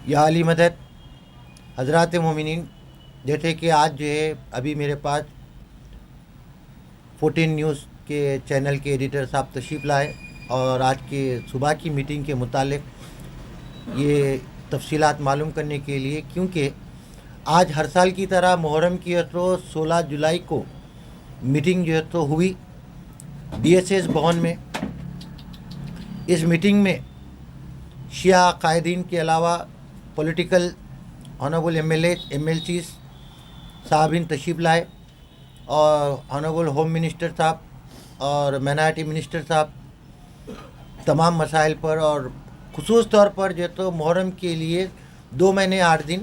یا علی مدد حضرات مومنین، جیسے کہ آج جو ہے ابھی میرے پاس 14 نیوز کے چینل کے ایڈیٹر صاحب تشریف لائے اور آج کے صبح کی میٹنگ کے متعلق یہ تفصیلات معلوم کرنے کے لیے، کیونکہ آج ہر سال کی طرح محرم کی ہے تو 16 جولائی کو میٹنگ جو ہے تو ہوئی ڈی ایس ایس بھون میں۔ اس میٹنگ میں شیعہ قائدین کے علاوہ political honourable M L Cs صاحبین تشریف لائے اور آنریبل ہوم منسٹر صاحب اور مائنارٹی منسٹر صاحب تمام مسائل پر، اور خصوص طور پر جو تو محرم کے لیے 2 مہینے 8 دن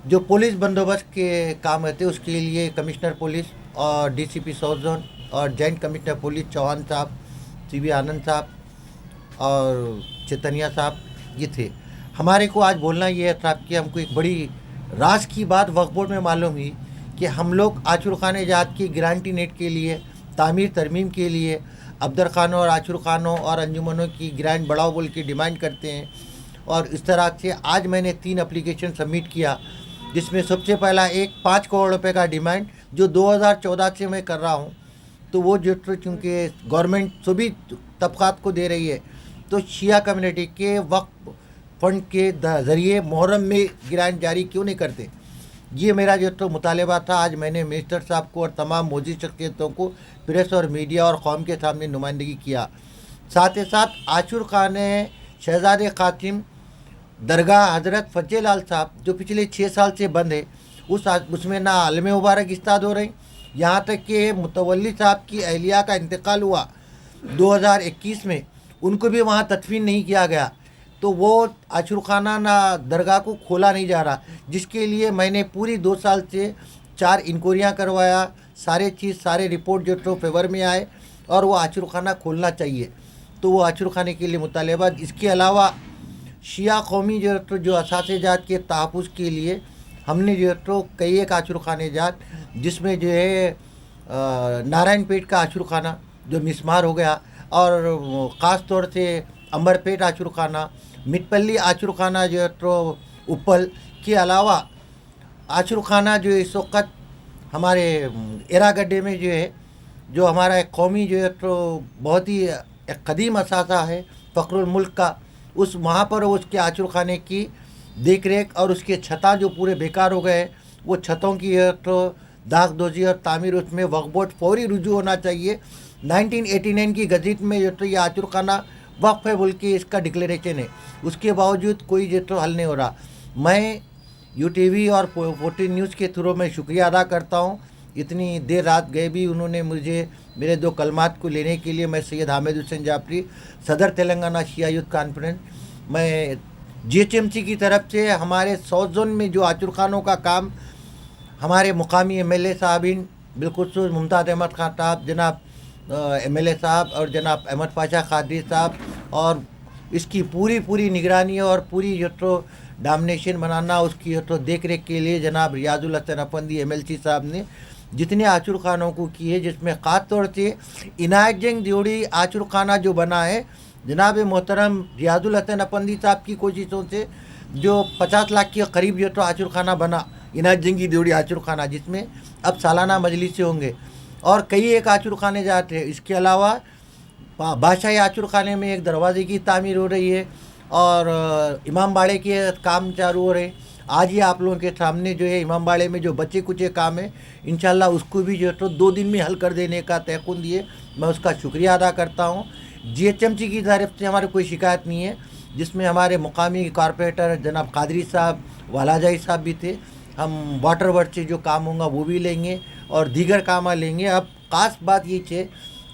جو پولیس بندوبست کے کام رہتے اس کے لیے کمشنر پولیس اور ڈی سی پی ساؤتھ زون اور جوائنٹ کمشنر پولیس چوہان صاحب، سی وی آنند صاحب اور چیتنیہ صاحب یہ تھے۔ ہمارے کو آج بولنا یہ ہے صاحب کہ ہم کو ایک بڑی راز کی بات وقف بورڈ میں معلوم ہوئی کہ ہم لوگ عاشور خانہ جات کی گرانٹی نیٹ کے لیے تعمیر ترمیم کے لیے ابدر خانوں اور عاشور خانوں اور انجمنوں کی گرانٹ بڑھاؤ بول کی ڈیمانڈ کرتے ہیں، اور اس طرح سے آج میں نے 3 اپلیکیشن سبمٹ کیا، جس میں سب سے پہلا ایک 5 کروڑ روپے کا ڈیمانڈ جو 2014 سے میں کر رہا ہوں، تو وہ جو چونکہ گورنمنٹ سبھی طبقات کو دے رہی ہے تو شیعہ کمیونٹی کے وقف فنڈ کے ذریعے محرم میں گرانٹ جاری کیوں نہیں کرتے، یہ میرا جو تو مطالبہ تھا۔ آج میں نے منسٹر صاحب کو اور تمام موجود شخصیتوں کو پریس اور میڈیا اور قوم کے سامنے نمائندگی کیا۔ ساتھ ہی ساتھ عاشور خانہ شہزاد قاسم درگاہ حضرت فتح لال صاحب جو پچھلے 6 سال سے بند ہے، اس میں نہ عالم مبارک استاد ہو رہے، یہاں تک کہ متولی صاحب کی اہلیہ کا انتقال ہوا 2021 میں، ان کو بھی وہاں تدفین نہیں کیا گیا، تو وہ عاشور خانہ نہ درگاہ کو کھولا نہیں جا رہا، جس کے لیے میں نے پوری 2 سال سے 4 انکوائریاں کروایا، سارے رپورٹ جو تو فیور میں آئے اور وہ عاشور خانہ کھولنا چاہیے، تو وہ عاشور خانے کے لیے مطالبہ۔ اس کے علاوہ شیعہ قومی جو اثاثے جات کے تحفظ کے لیے ہم نے جو تو کئی ایک عاشور خانے جات، جس میں جو ہے نارائن پیٹ کا عاشور خانہ جو مسمار ہو گیا، اور خاص طور سے امبر پیٹ عاشور خانہ، مٹپلی عاشور خانہ جو ہے تو اپل کے علاوہ عاشور خانہ جو اس وقت ہمارے ایرا گڈھے میں جو ہے، جو ہمارا ایک قومی جو ہے تو بہت ہی ایک قدیم اثاثہ ہے فخر الملک کا، وہاں پر اس کے عاشور خانے کی دیکھ ریکھ اور اس کے چھتاں جو پورے بیکار ہو گئے، وہ چھتوں کی تو داغ دوزی اور تعمیر اس میں وقف بورڈ فوری رجوع ہونا چاہیے۔ 1989 کی گزٹ میں جو تو یہ عاشور خانہ وقف ہے بول کے اس کا ڈکلیریشن ہے، اس کے باوجود کوئی جو تو حل نہیں ہو رہا۔ میں یو ٹی وی اور 14 نیوز کے تھرو میں شکریہ ادا کرتا ہوں، اتنی دیر رات گئے بھی انہوں نے مجھے میرے 2 کلمات کو لینے کے لیے۔ میں سید حامد حسین جعفری، صدر تلنگانہ شیعہ یوتھ کانفرنس، میں جی ایچ ایم سی کی طرف سے ہمارے ساؤتھ زون میں جو عاشور خانوں کا کام ہمارے مقامی ایم ایل اے صاحبین بالخصوص ممتاز احمد خان صاحب، جناب ایم ایل اے صاحب اور جناب احمد پاشا قادری صاحب، اور اس کی پوری نگرانی اور پوری جو تو ڈامنیشن بنانا، اس کی جو تو دیکھ ریکھ کے لیے جناب ریاض الحسن افندی ایم ایل سی صاحب نے جتنے عاشور خانوں کو کیے، جس میں خاص طور سے عنایت جنگ دیوڑی عاشور خانہ جو بنا ہے جناب محترم ریاض الحسن افندی صاحب کی کوششوں سے، جو 50 لاکھ کے قریب جو تو عاشور خانہ بنا عنایت جنگی دیوڑی عاشور خانہ، جس میں اب سالانہ مجلس ہوں گے، اور کئی ایک عاشور خانے جاتے ہیں۔ اس کے علاوہ بادشاہی عاشور خانے میں ایک دروازے کی تعمیر ہو رہی ہے، اور امام باڑے کے کام چالو ہو رہے ہیں۔ آج ہی آپ لوگوں کے سامنے جو ہے امام باڑے میں جو بچے کچے کام ہے، انشاءاللہ اس کو بھی جو ہے تو 2 دن میں حل کر دینے کا تیقن دیے، میں اس کا شکریہ ادا کرتا ہوں۔ جی ایچ ایم سی کی طرف سے ہمارے کوئی شکایت نہیں ہے، جس میں ہمارے مقامی کارپوریٹر جناب قادری صاحب، والاجائی صاحب بھی تھے۔ ہم واٹر ورڈ سے جو کام ہوگا وہ بھی لیں گے اور دیگر کام لیں گے۔ اب خاص بات یہ ہے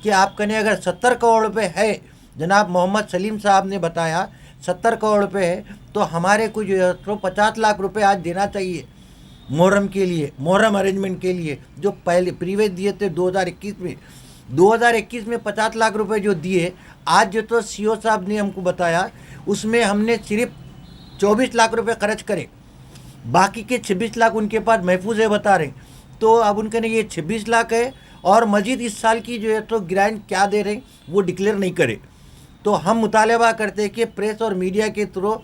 کہ آپ کہنے اگر 70 کروڑ روپے ہے، جناب محمد سلیم صاحب نے بتایا 70 کروڑ روپے ہے، تو ہمارے کو جو ہے تو 50 لاکھ روپے آج دینا چاہیے محرم کے لیے، محرم ارینجمنٹ کے لیے، جو پہلے پریویس دیے تھے 2021 میں۔ 2021 میں 50 لاکھ روپے جو دیے، آج جو تو سی او صاحب نے ہم کو بتایا اس میں ہم نے صرف 24 لاکھ روپے خرچ کرے، باقی کے 26 لاکھ ان کے پاس محفوظ ہے بتا رہے ہیں۔ تو اب ان کے نے یہ 26 لاکھ ہے، اور مزید اس سال کی جو ہے تو گرانٹ کیا دے رہے ہیں وہ ڈکلیئر نہیں کرے۔ تو ہم مطالبہ کرتے کہ پریس اور میڈیا کے تھرو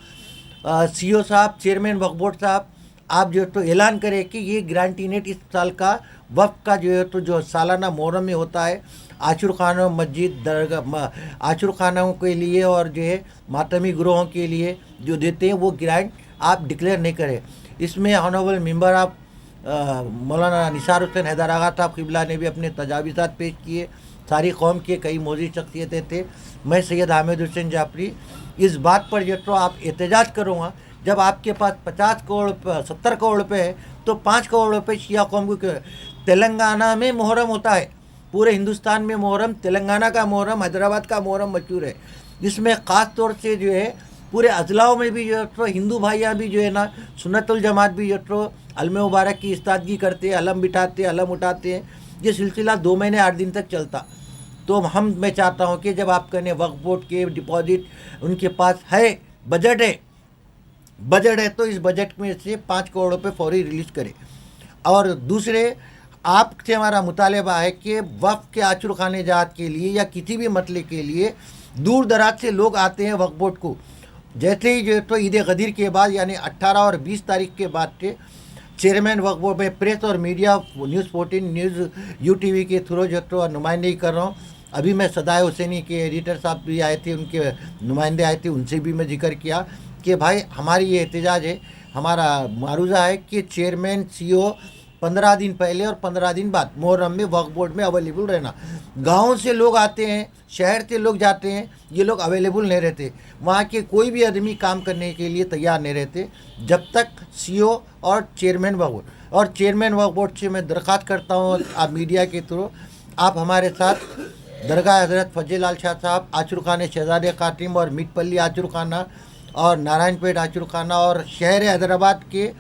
सी ओ साहब, चेयरमैन वक्फ बोर्ड साहब, आप जो है तो ऐलान करें कि ये ग्रांटी नेट इस साल का वक्फ का जो है तो जो सालाना मुहर्रम में होता है, आशुर खानों, मस्जिद, दरगाह, आशुर खानों के लिए और जो है मातमी ग्रोहों के लिए जो देते हैं वो ग्रांट आप डिक्लेयर नहीं करें। इसमें ऑनरेबल मेंबर आप मौलाना निसार हुसैन हैदर आगा साहब क़िबला ने भी अपने तजावीज़ात पेश किए। सारी कौम के कई मौजूद शख्सियतें थे। मैं सैयद हामिद हुसैन जाफरी इस बात पर जो तो आप एहतजाज करूँगा, जब आपके पास 50 करोड़ 70 करोड़ रुपये है तो 5 करोड़ रुपये शिया कौम को क्यों? तेलंगाना में मुहर्रम होता है, पूरे हिंदुस्तान में मुहर्रम, तेलंगाना का मुहर्रम, हैदराबाद का मुहर्रम मशहूर है। इसमें ख़ास तौर से जो है पूरे अजलाओं में भी जो है तो हिंदू भाइयाँ भी जो है ना, सुन्नतुल जमात भी जो तो अलम मुबारक की इस्तादगी करते हैं, अलम बिठाते हैं, अलम उठाते हैं। ये सिलसिला 2 महीने 8 दिन तक चलता। तो मैं चाहता हूँ कि जब आप कहने वक्फ बोर्ड के डिपॉजिट उनके पास है, बजट है तो इस बजट में से 5 करोड़ रुपये फौरी रिलीज़ करें। और दूसरे, आपसे हमारा मुतालबा है कि वक्फ के आचुर खाने जात के लिए या किसी भी मसले के लिए दूर दराज से लोग आते हैं वक्फ बोर्ड को। जैसे ही जो तो ईद गदीर के बाद यानी 18 और 20 तारीख के बाद से चेयरमैन वक्फ बोर्ड में प्रेस और मीडिया, न्यूज़ 14, न्यूज़ UTV के थ्रू जो तो नुमाइंदगी कर रहा हूँ। अभी मैं सदाए हुसैनी के एडिटर साहब भी आए थे, उनके नुमाइंदे आए थे, उनसे भी मैं जिक्र किया कि भाई हमारी ये एहतजाज है, हमारा मारूजा है कि चेयरमैन CO 15 दिन पहले और 15 दिन बाद मुहर्रम में वक्फ बोर्ड में अवेलेबल रहना। गाँव से लोग आते हैं, शहर से लोग जाते हैं, ये लोग अवेलेबल नहीं रहते। वहाँ के कोई भी आदमी काम करने के लिए तैयार नहीं रहते जब तक CO और चेयरमैन वक्फ बोर्ड और चेयरमैन वक्फ बोर्ड से मैं दरख्वास्त करता हूँ, आप मीडिया के थ्रू आप हमारे साथ दरगाह हज़रत फजल लाल शाह साहब, आचुर खाने शहजादे काटिम और मिटपल्ली आचुर खाना और नारायणपेट आचुर खाना और शहर हैदराबाद के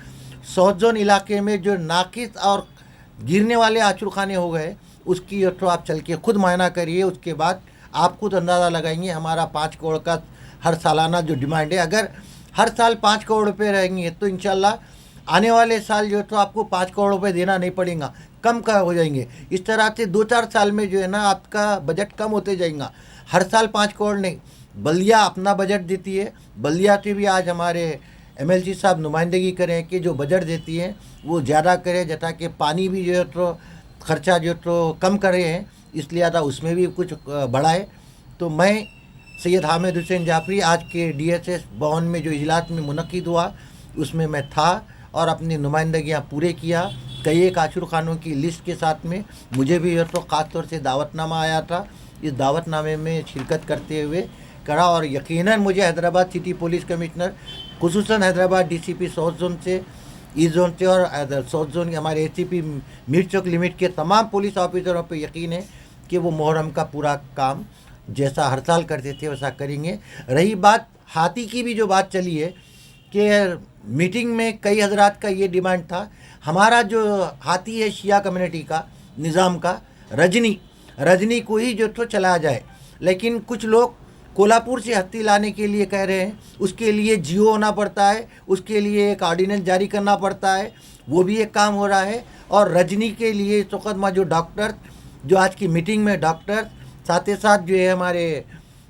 साउथ जोन इलाके में जो नाकिस और गिरने वाले आचुर खाने हो गए, उसकी तो आप चल के खुद मायना करिए। उसके बाद आप खुद अंदाज़ा लगाएंगे हमारा 5 करोड़ का हर सालाना जो डिमांड है। अगर हर साल 5 करोड़ रुपये रहेंगे तो इंशाल्लाह आने वाले साल जो तो आपको 5 करोड़ रुपये देना नहीं पड़ेगा, कम का हो जाएंगे। इस तरह से 2-4 साल में जो है ना आपका बजट कम होते जाएगा। हर साल 5 करोड़ नहीं, बल्दिया अपना बजट देती है, बल्दिया से भी आज हमारे MLC साहब नुमाइंदगी करें कि जो बजट देती है वो ज़्यादा करें, जैसा कि पानी भी जो है तो खर्चा जो तो कम करे हैं, इसलिए ज़्यादा उसमें भी कुछ बढ़ाए। तो मैं सैयद हामिद हुसैन जाफरी आज के DSS भवन में जो इजलास में मुनक़िद हुआ उसमें मैं था और अपनी नुमाइंदगियाँ पूरे किया। कई एक आशुर खानों की लिस्ट के साथ में मुझे भी तो ख़ास तौर से दावतनामा आया था। इस दावतनामे में शिरकत करते हुए करा और यकीनन मुझे हैदराबाद सिटी पुलिस कमिश्नर, खुसूसन हैदराबाद DCP साउथ जोन से, ईस्ट जोन से और साउथ जोन के हमारे ACP मीर चौक लिमिट के तमाम पुलिस ऑफिसरों पर यकीन है कि वो मुहर्रम का पूरा काम जैसा हर साल करते थे वैसा करेंगे। रही बात हाथी की, भी जो बात चली है कि मीटिंग में कई हजरात का ये डिमांड था, हमारा जो हाथी है शिया कम्युनिटी का निज़ाम का, रजनी को ही जो तो चलाया जाए। लेकिन कुछ लोग कोल्हापुर से हाथी लाने के लिए कह रहे हैं, उसके लिए GO होना पड़ता है, उसके लिए एक ऑर्डिनेंस जारी करना पड़ता है, वो भी एक काम हो रहा है। और रजनी के लिए इस वक्त जो डॉक्टर, जो आज की मीटिंग में डॉक्टर, साथ ही साथ जो है हमारे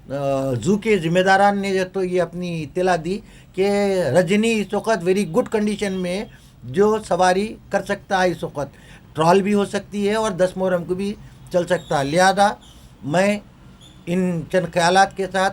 ज़ू के ज़िम्मेदारान ने जो तो ये अपनी इत्तला दी कि रजनी इस वक्त वेरी गुड कंडीशन में जो सवारी कर सकता है, इस वक्त ट्रॉल भी हो सकती है और 10 मुहर्रम को भी चल सकता है। लिहाजा मैं इन चंद ख्यालात के साथ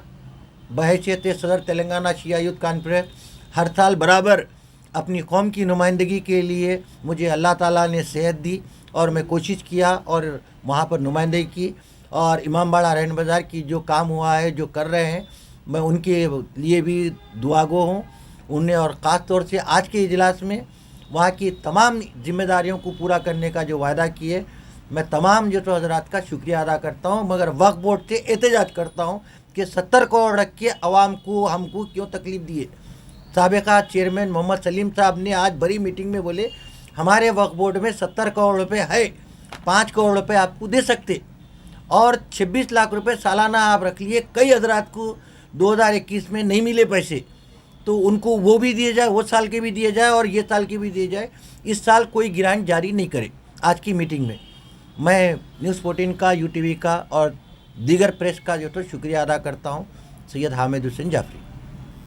बहैसियत सदर तेलंगाना शिया यूथ कॉन्फ्रेंस हर साल बराबर अपनी कौम की नुमाइंदगी के लिए मुझे अल्लाह ताला ने सेहत दी और मैं कोशिश किया और वहाँ पर नुमाइंदगी की। और इमामबाड़ा रैन बाज़ार की जो काम हुआ है, जो कर रहे हैं, मैं उनके लिए भी दुआगो हूँ उन्हें। और ख़ास तौर से आज के इजलास में वहाँ की तमाम जिम्मेदारियों को पूरा करने का जो वायदा किए, मैं तमाम जो तो हजरात का शुक्रिया अदा करता हूँ। मगर वक्फ बोर्ड से एहतजाज करता हूँ कि 70 करोड़ रख के अवाम को, हमको क्यों तकलीफ़ दिए। साबिका चेयरमैन मोहम्मद सलीम साहब ने आज बड़ी मीटिंग में बोले हमारे वक्फ बोर्ड में 70 करोड़ रुपये है, 5 करोड़ रुपये आपको दे सकते और 26 लाख रुपए सालाना आप रख लिए। कई हजरात को 2021 में नहीं मिले पैसे, तो उनको वो भी दिए जाए, वो साल के भी दिए जाए और ये साल के भी दिए जाए। इस साल कोई ग्रांट जारी नहीं करे। आज की मीटिंग में मैं न्यूज़ 14 का, UTV का और दीगर प्रेस का जो तो शुक्रिया अदा करता हूँ। सैयद हामिद हुसैन जाफरी।